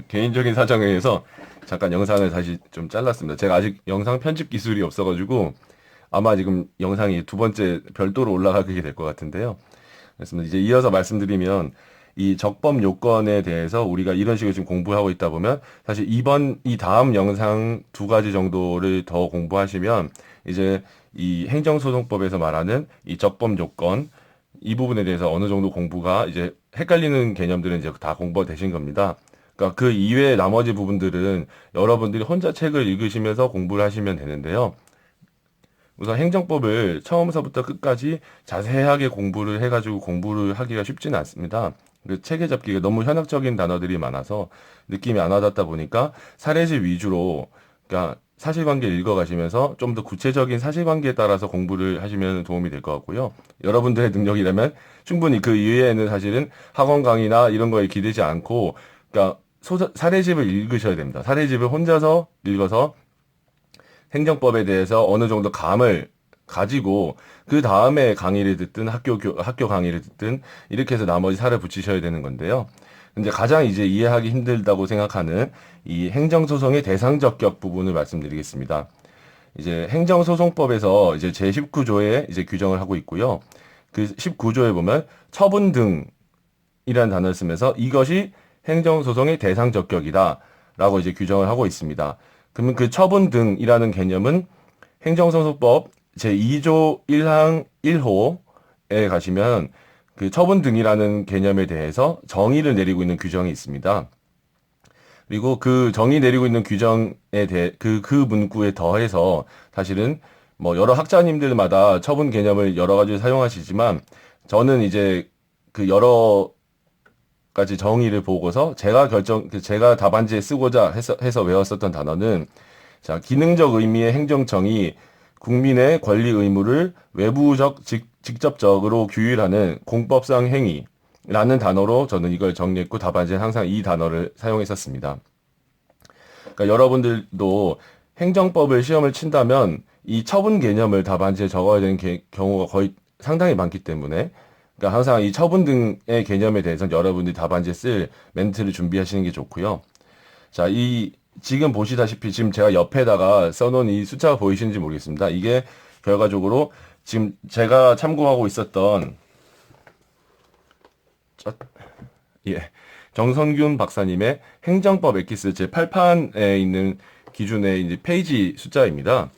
개인적인 사정에 의해서 잠깐 영상을 다시 좀 잘랐습니다. 제가 아직 영상 편집 기술이 없어가지고 아마 지금 영상이 두 번째 별도로 올라가게 될 것 같은데요. 그렇습니다. 이제 이어서 말씀드리면 이 적법 요건에 대해서 우리가 이런 식으로 지금 공부하고 있다 보면 사실 이 다음 영상 두 가지 정도를 더 공부하시면 이제 이 행정소송법에서 말하는 이 적법 요건 이 부분에 대해서 어느 정도 공부가 이제 헷갈리는 개념들은 이제 다 공부가 되신 겁니다. 그러니까 그 이외의 나머지 부분들은 여러분들이 혼자 책을 읽으시면서 공부를 하시면 되는데요. 우선 행정법을 처음서부터 끝까지 자세하게 공부를 해가지고 공부를 하기가 쉽지는 않습니다. 그 체계 잡기가 너무 현학적인 단어들이 많아서 느낌이 안 와닿다 보니까 사례집 위주로, 그러니까 사실관계를 읽어가시면서 좀 더 구체적인 사실관계에 따라서 공부를 하시면 도움이 될 것 같고요. 여러분들의 능력이라면 충분히 그 이외에는 사실은 학원 강의나 이런 거에 기대지 않고, 그러니까 사례집을 읽으셔야 됩니다. 사례집을 혼자서 읽어서 행정법에 대해서 어느 정도 감을 가지고 그 다음에 강의를 듣든 학교 강의를 듣든 이렇게 해서 나머지 살을 붙이셔야 되는 건데요. 이제 가장 이제 이해하기 힘들다고 생각하는 이 행정소송의 대상적격 부분을 말씀드리겠습니다. 이제 행정소송법에서 이제 제19조에 이제 규정을 하고 있고요. 그 19조에 보면 처분 등이라는 단어를 쓰면서 이것이 행정소송의 대상적격이다 라고 이제 규정을 하고 있습니다. 그러면 그 처분 등이라는 개념은 행정소송법 제2조 1항 1호에 가시면 그 처분 등이라는 개념에 대해서 정의를 내리고 있는 규정이 있습니다. 그리고 그 정의 내리고 있는 규정에 대해 그 문구에 더해서 사실은 뭐 여러 학자님들마다 처분 개념을 여러 가지 사용하시지만 저는 이제 그 여러 가지 정의를 보고서 제가 답안지에 쓰고자 해서 외웠었던 단어는 자, 기능적 의미의 행정청이 국민의 권리 의무를 직접적으로 규율하는 공법상 행위라는 단어로 저는 이걸 정리했고 답안지에 항상 이 단어를 사용했었습니다. 그러니까 여러분들도 행정법을 시험을 친다면 이 처분 개념을 답안지에 적어야 되는 경우가 거의 상당히 많기 때문에 그러니까 항상 이 처분 등의 개념에 대해서는 여러분들이 답안지에 쓸 멘트를 준비하시는 게 좋고요. 자, 지금 보시다시피 지금 제가 옆에다가 써놓은 이 숫자가 보이시는지 모르겠습니다. 이게 결과적으로 지금 제가 참고하고 있었던 쩌- 예, 정선균 박사님의 행정법 엑기스 제8판에 있는 기준의 이제 페이지 숫자입니다.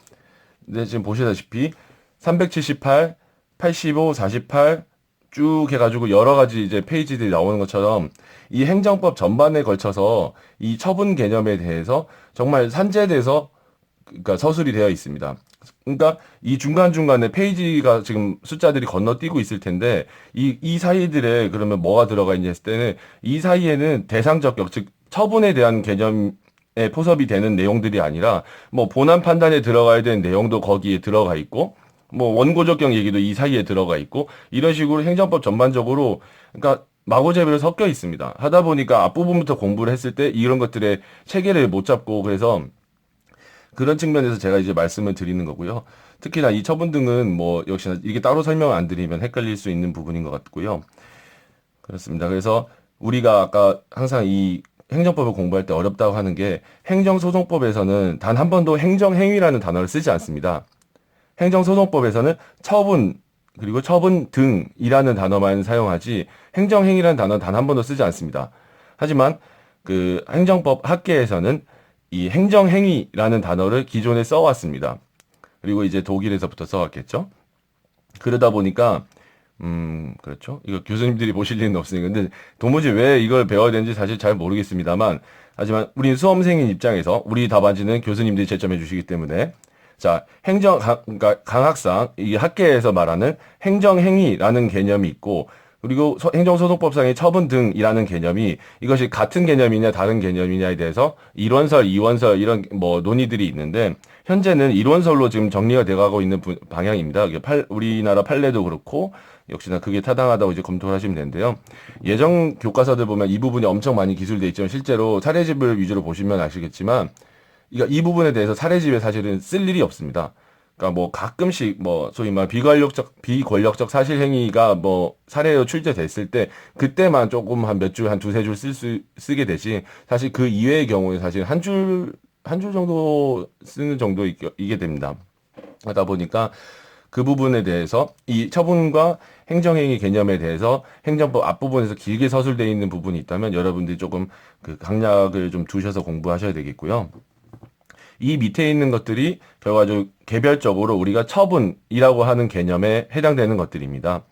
근데 지금 보시다시피 378, 85, 48 쭉 해가지고 여러 가지 이제 페이지들이 나오는 것처럼 이 행정법 전반에 걸쳐서 이 처분 개념에 대해서 정말 산재돼서 그러니까 서술이 되어 있습니다. 그러니까 이 중간중간에 페이지가 지금 숫자들이 건너뛰고 있을 텐데 이 사이들에 그러면 뭐가 들어가 있냐 했을 때는 이 사이에는 대상적격, 즉 처분에 대한 개념에 포섭이 되는 내용들이 아니라 뭐 본안 판단에 들어가야 되는 내용도 거기에 들어가 있고 뭐 원고적격 얘기도 이 사이에 들어가 있고 이런 식으로 행정법 전반적으로 그러니까 마구잡이로 섞여 있습니다. 하다 보니까 앞부분부터 공부를 했을 때 이런 것들의 체계를 못 잡고 그래서 그런 측면에서 제가 이제 말씀을 드리는 거고요. 특히나 이 처분 등은 뭐 역시나 이게 따로 설명을 안 드리면 헷갈릴 수 있는 부분인 것 같고요. 그렇습니다. 그래서 우리가 아까 항상 이 행정법을 공부할 때 어렵다고 하는 게 행정소송법에서는 단 한 번도 행정행위라는 단어를 쓰지 않습니다. 행정소송법에서는 처분 그리고 처분 등이라는 단어만 사용하지 행정행위라는 단어는 단 한 번도 쓰지 않습니다. 하지만 그 행정법 학계에서는 이 행정행위라는 단어를 기존에 써왔습니다. 그리고 이제 독일에서부터 써왔겠죠. 그러다 보니까 그렇죠. 이거 교수님들이 보실 일은 없으니까. 근데 도무지 왜 이걸 배워야 되는지 사실 잘 모르겠습니다만 하지만 우리 수험생인 입장에서 우리 답안지는 교수님들이 채점해 주시기 때문에 자, 그러니까 강학상, 이 학계에서 말하는 행정행위라는 개념이 있고, 그리고 행정소송법상의 처분 등이라는 개념이 이것이 같은 개념이냐 다른 개념이냐에 대해서 일원설, 이원설 이런 뭐 논의들이 있는데 현재는 일원설로 지금 정리가 돼가고 있는 방향입니다. 우리나라 판례도 그렇고 역시나 그게 타당하다고 이제 검토를 하시면 되는데요. 예정 교과서들 보면 이 부분이 엄청 많이 기술돼 있지만 실제로 사례집을 위주로 보시면 아시겠지만 이 부분에 대해서 사례집에 사실은 쓸 일이 없습니다. 그러니까 뭐 가끔씩 뭐 소위 말 비권력적 사실 행위가 뭐 사례로 출제됐을 때 그때만 조금 한 몇 줄, 한 두세 줄 쓰게 되지, 사실 그 이외의 경우에 사실 한 줄 정도 쓰는 정도 이게 됩니다. 하다 보니까 그 부분에 대해서 이 처분과 행정행위 개념에 대해서 행정법 앞부분에서 길게 서술되어 있는 부분이 있다면 여러분들이 조금 그 강약을 좀 두셔서 공부하셔야 되겠고요. 이 밑에 있는 것들이 결과적으로 개별적으로 우리가 처분이라고 하는 개념에 해당되는 것들입니다.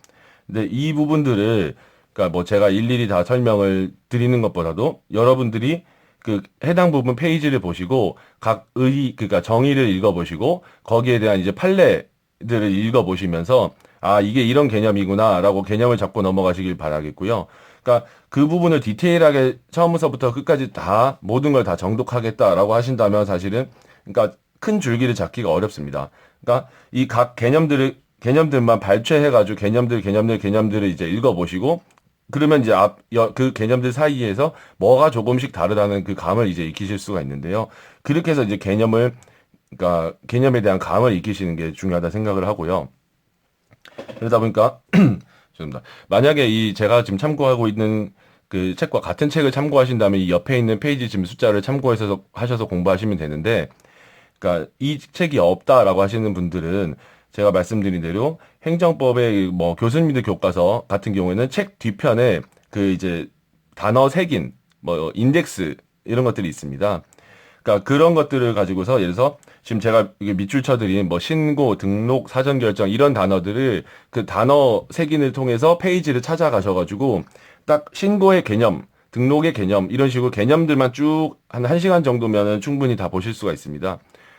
근데 이 부분들을, 그러니까 뭐 제가 일일이 다 설명을 드리는 것보다도 여러분들이 그 해당 부분 페이지를 보시고 그러니까 정의를 읽어보시고 거기에 대한 이제 판례들을 읽어보시면서 아, 이게 이런 개념이구나라고 개념을 잡고 넘어가시길 바라겠고요. 그러니까 그 부분을 디테일하게 처음부터 끝까지 다 모든 걸 다 정독하겠다라고 하신다면 사실은 그러니까 큰 줄기를 잡기가 어렵습니다. 그러니까 이 각 개념들만 발췌해가지고 개념들을 이제 읽어보시고 그러면 이제 그 개념들 사이에서 뭐가 조금씩 다르다는 그 감을 이제 익히실 수가 있는데요. 그렇게 해서 이제 그러니까 개념에 대한 감을 익히시는 게 중요하다 생각을 하고요. 그러다 보니까 죄송합니다. 만약에 이 제가 지금 참고하고 있는 그 책과 같은 책을 참고하신다면 이 옆에 있는 페이지 지금 숫자를 참고해서 하셔서 공부하시면 되는데, 그러니까 이 책이 없다라고 하시는 분들은 제가 말씀드린 대로 행정법의 뭐 교수님들 교과서 같은 경우에는 책 뒤편에 그 이제 단어 색인 뭐 인덱스 이런 것들이 있습니다. 그러니까 그런 것들을 가지고서 예를 들어서 지금 제가 이게 밑줄 쳐드린 뭐 신고, 등록, 사전 결정 이런 단어들을 그 단어 색인을 통해서 페이지를 찾아가셔가지고 딱 신고의 개념, 등록의 개념 이런 식으로 개념들만 쭉 한 1시간 정도면은 충분히 다 보실 수가 있습니다.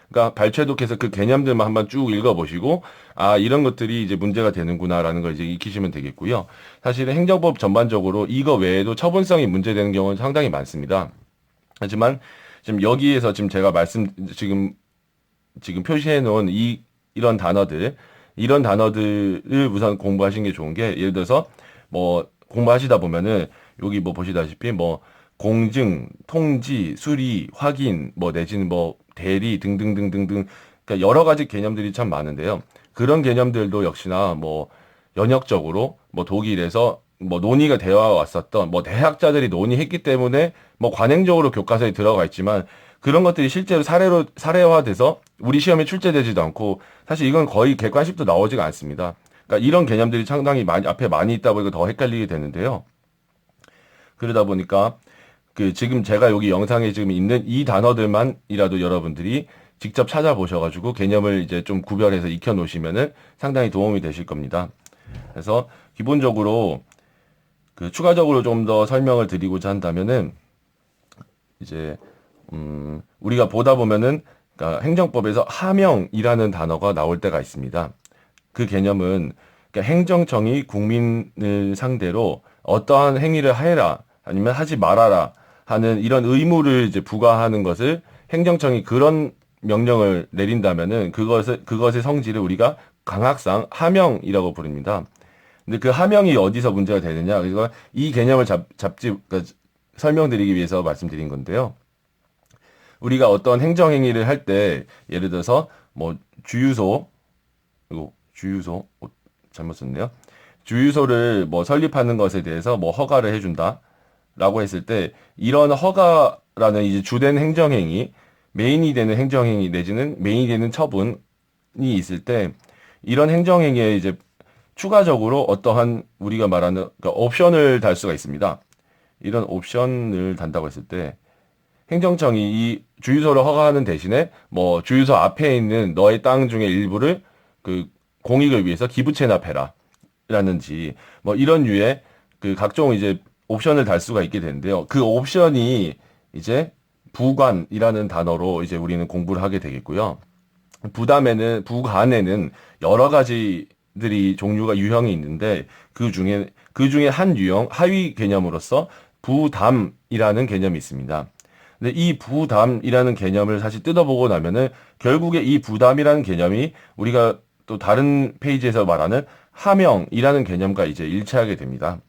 그러니까 발췌독해서 그 개념들만 한번 쭉 읽어보시고 아, 이런 것들이 이제 문제가 되는구나라는 걸 이제 익히시면 되겠고요. 사실은 행정법 전반적으로 이거 외에도 처분성이 문제되는 경우는 상당히 많습니다. 하지만 지금 여기에서 지금 제가 지금 표시해 놓은 이런 단어들을 우선 공부하시는 게 좋은 게, 예를 들어서 뭐 공부하시다 보면은 여기 뭐 보시다시피 뭐 공증, 통지, 수리, 확인, 뭐 내지는 뭐 대리 등등등등등, 그러니까 여러 가지 개념들이 참 많은데요. 그런 개념들도 역시나 뭐 연역적으로 뭐 독일에서 뭐 논의가 되어 왔었던 뭐 대학자들이 논의했기 때문에 뭐 관행적으로 교과서에 들어가 있지만 그런 것들이 실제로 사례화돼서 우리 시험에 출제되지도 않고 사실 이건 거의 객관식도 나오지가 않습니다. 그러니까 이런 개념들이 상당히 앞에 많이 있다 보니까 더 헷갈리게 되는데요. 그러다 보니까 그 지금 제가 여기 영상에 지금 있는 이 단어들만이라도 여러분들이 직접 찾아보셔가지고 개념을 이제 좀 구별해서 익혀 놓으시면은 상당히 도움이 되실 겁니다. 그래서 기본적으로 그 추가적으로 좀 더 설명을 드리고자 한다면은 이제 우리가 보다 보면은 그러니까 행정법에서 하명이라는 단어가 나올 때가 있습니다. 그 개념은 그러니까 행정청이 국민을 상대로 어떠한 행위를 하해라 아니면 하지 말아라 하는 이런 의무를 이제 부과하는 것을 행정청이 그런 명령을 내린다면은 그것의 성질을 우리가 강학상 하명이라고 부릅니다. 근데 그 하명이 어디서 문제가 되느냐? 그러니까 이 개념을 그러니까 설명드리기 위해서 말씀드린 건데요. 우리가 어떤 행정행위를 할 때 예를 들어서 뭐 주유소 잘못 썼네요. 주유소를 뭐 설립하는 것에 대해서 뭐 허가를 해준다라고 했을 때 이런 허가라는 이제 주된 행정행위, 메인이 되는 행정행위 내지는 메인이 되는 처분이 있을 때 이런 행정행위에 이제 추가적으로 어떠한 우리가 말하는 그러니까 옵션을 달 수가 있습니다. 이런 옵션을 단다고 했을 때 행정청이 이 주유소를 허가하는 대신에 뭐 주유소 앞에 있는 너의 땅 중에 일부를 그 공익을 위해서 기부 체납해라 라는지 뭐 이런 류의 그 각종 이제 옵션을 달 수가 있게 되는데요. 그 옵션이 이제 부관이라는 단어로 이제 우리는 공부를 하게 되겠고요. 부관에는 여러 가지들이 종류가 유형이 있는데 그 중에 한 유형 하위 개념으로서 부담이라는 개념이 있습니다. 근데 이 부담이라는 개념을 사실 뜯어보고 나면은 결국에 이 부담이라는 개념이 우리가 또 다른 페이지에서 말하는 하명이라는 개념과 이제 일치하게 됩니다.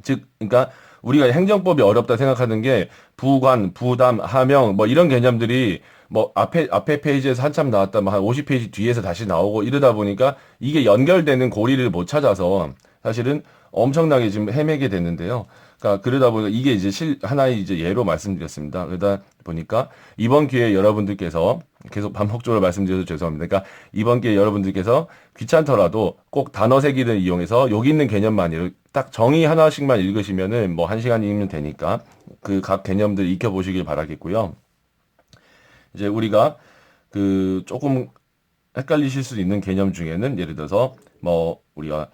즉, 그러니까 우리가 행정법이 어렵다 생각하는 게 부관, 부담, 하명 뭐 이런 개념들이 뭐 앞에 페이지에서 한참 나왔다 한 50페이지 뒤에서 다시 나오고 이러다 보니까 이게 연결되는 고리를 못 찾아서 사실은 엄청나게 지금 헤매게 됐는데요. 그러니까 그러다 보니까 이게 이제 하나의 이제 예로 말씀드렸습니다. 그러다 보니까 이번 기회에 여러분들께서 계속 반복적으로 말씀드려서 죄송합니다. 그러니까 이번 기회에 여러분들께서 귀찮더라도 꼭 단어 세기를 이용해서 여기 있는 개념만 딱 정의 하나씩만 읽으시면은 뭐 1시간이면 되니까 그 각 개념들 익혀보시길 바라겠고요. 이제 우리가 그 조금 헷갈리실 수 있는 개념 중에는 예를 들어서 뭐 우리가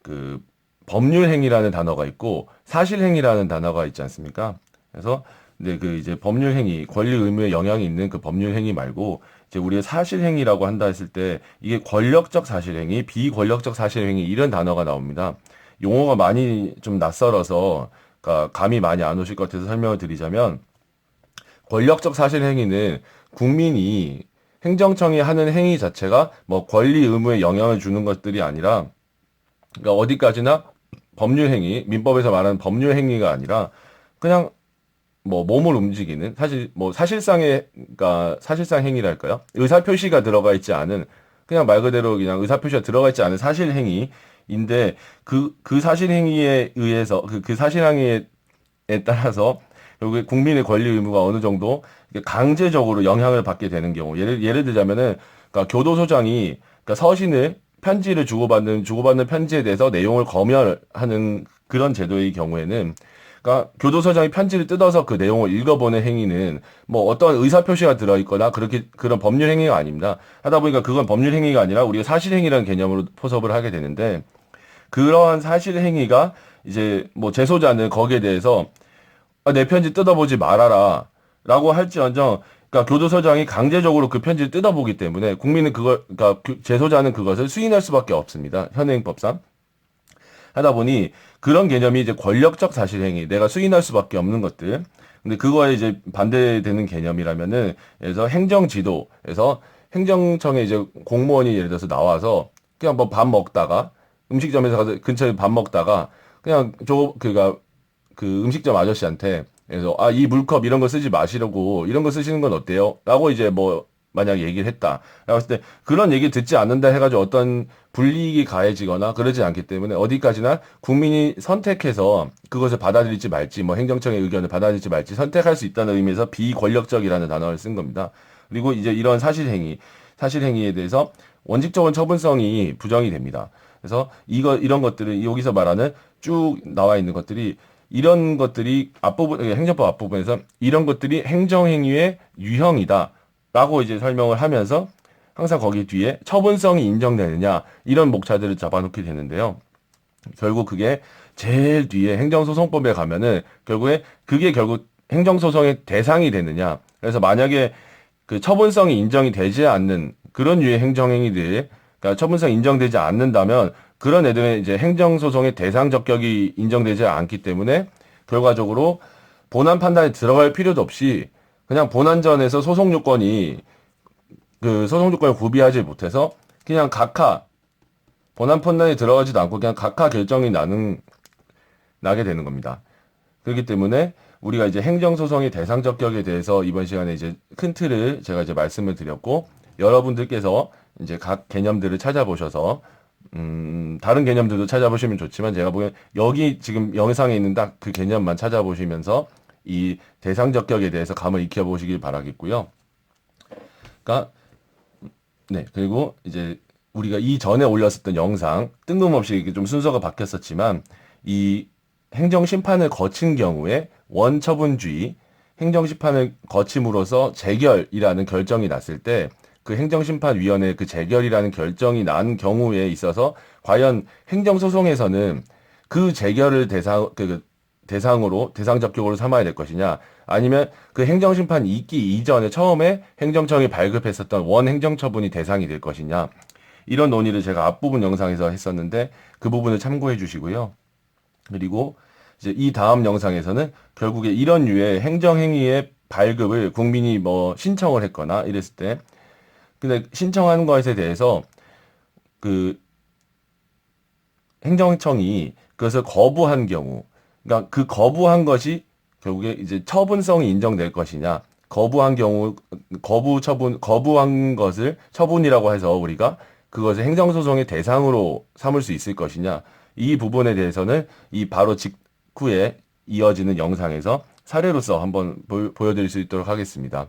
그 법률 행위라는 단어가 있고 사실 행위라는 단어가 있지 않습니까? 그래서 근데 그 이제 법률 행위, 권리 의무에 영향이 있는 그 법률 행위 말고 이제 우리가 사실 행위라고 한다 했을 때 이게 권력적 사실 행위, 비권력적 사실 행위 이런 단어가 나옵니다. 용어가 많이 좀 낯설어서 그러니까 감이 많이 안 오실 것 같아서 설명을 드리자면 권력적 사실 행위는 국민이 행정청이 하는 행위 자체가 뭐 권리 의무에 영향을 주는 것들이 아니라 그러니까 어디까지나 법률 행위, 민법에서 말하는 법률 행위가 아니라 그냥 뭐 몸을 움직이는 사실 뭐 사실상의 그러니까 사실상 행위랄까요? 의사 표시가 들어가 있지 않은 그냥 말 그대로 그냥 의사 표시가 들어가 있지 않은 사실 행위인데 그 사실 행위에 의해서 그 사실 행위에 따라서 결국에 국민의 권리 의무가 어느 정도 강제적으로 영향을 받게 되는 경우 예를 들자면은 그러니까 교도소장이 그러니까 서신을 편지를 주고받는 편지에 대해서 내용을 검열하는 그런 제도의 경우에는 그러니까 교도소장이 편지를 뜯어서 그 내용을 읽어보는 행위는 뭐 어떤 의사 표시가 들어있거나 그런 법률 행위가 아닙니다. 하다 보니까 그건 법률 행위가 아니라 우리가 사실 행위라는 개념으로 포섭을 하게 되는데 그러한 사실 행위가 이제 뭐 재소자는 거기에 대해서 내 편지 뜯어보지 말아라 라고 할지언정 그러니까 교도소장이 강제적으로 그 편지를 뜯어보기 때문에 국민은 그러니까 재소자는 그것을 수인할 수밖에 없습니다. 현행법상. 하다 보니 그런 개념이 이제 권력적 사실행위, 내가 수인할 수밖에 없는 것들. 근데 그거에 이제 반대되는 개념이라면은, 그래서 행정지도에서 행정청에 이제 공무원이 예를 들어서 나와서 그냥 뭐 밥 먹다가 음식점에서 가서 근처에 밥 먹다가 그냥 그니까 그 음식점 아저씨한테 그래서 이 물컵 이런 거 쓰지 마시려고 이런 거 쓰시는 건 어때요? 라고 이제 뭐 만약 얘기를 했다. 라고 했을 때 그런 얘기 듣지 않는다 해가지고 어떤 불이익이 가해지거나 그러지 않기 때문에 어디까지나 국민이 선택해서 그것을 받아들일지 말지 뭐 행정청의 의견을 받아들일지 말지 선택할 수 있다는 의미에서 비권력적이라는 단어를 쓴 겁니다. 그리고 이제 이런 사실행위에 대해서 원칙적인 처분성이 부정이 됩니다. 그래서 이런 것들은 여기서 말하는 쭉 나와 있는 것들이 이런 것들이 행정법 앞부분에서 이런 것들이 행정행위의 유형이다. 라고 이제 설명을 하면서 항상 거기 뒤에 처분성이 인정되느냐 이런 목차들을 잡아놓게 되는데요. 결국 그게 제일 뒤에 행정소송법에 가면은 결국 행정소송의 대상이 되느냐. 그래서 만약에 그 처분성이 인정이 되지 않는 그런 유의 행정행위들, 그러니까 처분성이 인정되지 않는다면 그런 애들은 이제 행정소송의 대상 적격이 인정되지 않기 때문에 결과적으로 본안 판단에 들어갈 필요도 없이 그냥 본안전에서 소송 요건을 구비하지 못해서 그냥 본안 판단에 들어가지도 않고 그냥 각하 결정이 나게 되는 겁니다. 그렇기 때문에 우리가 이제 행정소송의 대상 적격에 대해서 이번 시간에 이제 큰 틀을 제가 이제 말씀을 드렸고 여러분들께서 이제 각 개념들을 찾아보셔서 다른 개념들도 찾아보시면 좋지만 제가 보기엔 여기 지금 영상에 있는 딱 그 개념만 찾아보시면서 이 대상 적격에 대해서 감을 익혀보시길 바라겠고요. 그러니까 네 그리고 이제 우리가 이전에 올렸었던 영상 뜬금없이 이렇게 좀 순서가 바뀌었었지만 이 행정심판을 거친 경우에 원처분주의 행정심판을 거침으로써 재결이라는 결정이 났을 때 그 행정심판위원회 그 재결이라는 결정이 난 경우에 있어서 과연 행정소송에서는 그 재결을 대상 적격으로 삼아야 될 것이냐 아니면 그 행정심판 있기 이전에 처음에 행정청이 발급했었던 원행정처분이 대상이 될 것이냐 이런 논의를 제가 앞부분 영상에서 했었는데 그 부분을 참고해 주시고요. 그리고 이제 이 다음 영상에서는 결국에 이런 류의 행정행위의 발급을 국민이 뭐 신청을 했거나 이랬을 때 근데 신청하는 것에 대해서 그 행정청이 그것을 거부한 경우 그러니까 그 거부한 것이 결국에 이제 처분성이 인정될 것이냐 거부한 경우 거부한 것을 처분이라고 해서 우리가 그것을 행정소송의 대상으로 삼을 수 있을 것이냐, 이 부분에 대해서는 이 바로 직후에 이어지는 영상에서 사례로서 한번 보여드릴 수 있도록 하겠습니다.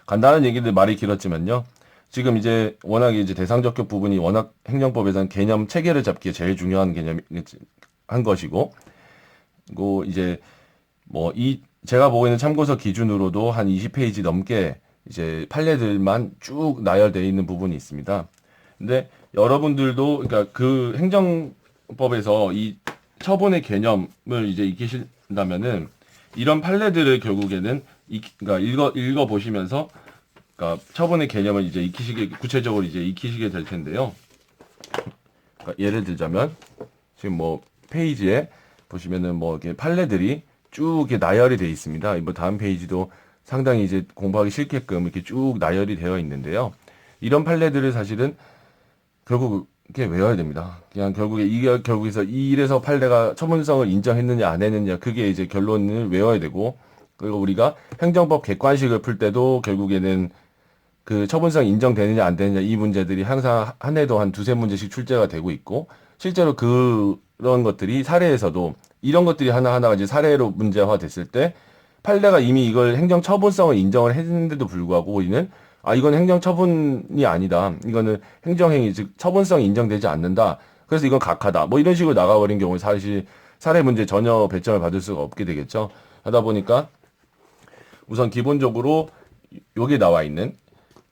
간단한 얘기들 말이 길었지만요. 지금 이제 워낙에 이제 대상적격 부분이 워낙 행정법에서는 개념 체계를 잡기에 제일 중요한 개념이 한 것이고, 그리고 이제 뭐 이 제가 보고 있는 참고서 기준으로도 한 20페이지 넘게 이제 판례들만 쭉 나열되어 있는 부분이 있습니다. 근데 여러분들도 그러니까 그 행정법에서 이 처분의 개념을 이제 익히신다면은 이런 판례들을 결국에는 그러니까 읽어 보시면서 그러니까 처분의 개념을 이제 구체적으로 이제 익히시게 될 텐데요. 그러니까 예를 들자면 지금 뭐 페이지에 보시면은 뭐 이렇게 판례들이 쭉 이렇게 나열이 되어 있습니다. 뭐 다음 페이지도 상당히 이제 공부하기 쉽게끔 이렇게 쭉 나열이 되어 있는데요. 이런 판례들을 사실은 결국 이렇게 외워야 됩니다. 그냥 결국에 이게 결국에서 이 일에서 판례가 처분성을 인정했느냐 안 했느냐, 그게 이제 결론을 외워야 되고, 그리고 우리가 행정법 객관식을 풀 때도 결국에는 그 처분성 인정되느냐 안 되느냐, 이 문제들이 항상 한 해도 한 두세 문제씩 출제가 되고 있고, 실제로 그런 것들이 사례에서도 이런 것들이 하나하나가 이제 사례로 문제화 됐을 때 판례가 이미 이걸 행정 처분성을 인정을 했는데도 불구하고 우리는 이건 행정 처분이 아니다, 이거는 행정행위 즉 처분성이 인정되지 않는다, 그래서 이건 각하다, 뭐 이런 식으로 나가버린 경우에 사실 사례 문제 전혀 배점을 받을 수가 없게 되겠죠. 하다 보니까 우선 기본적으로 여기 나와 있는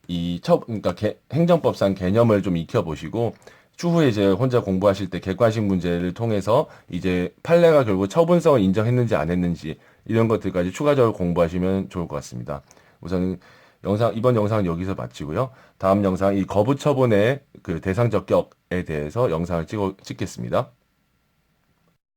그러니까 행정법상 개념을 좀 익혀보시고, 추후에 이제 혼자 공부하실 때 객관식 문제를 통해서 이제 판례가 결국 처분성을 인정했는지 안 했는지 이런 것들까지 추가적으로 공부하시면 좋을 것 같습니다. 우선 이번 영상은 여기서 마치고요. 다음 영상 이 거부 처분의 그 대상 적격에 대해서 영상을 찍겠습니다.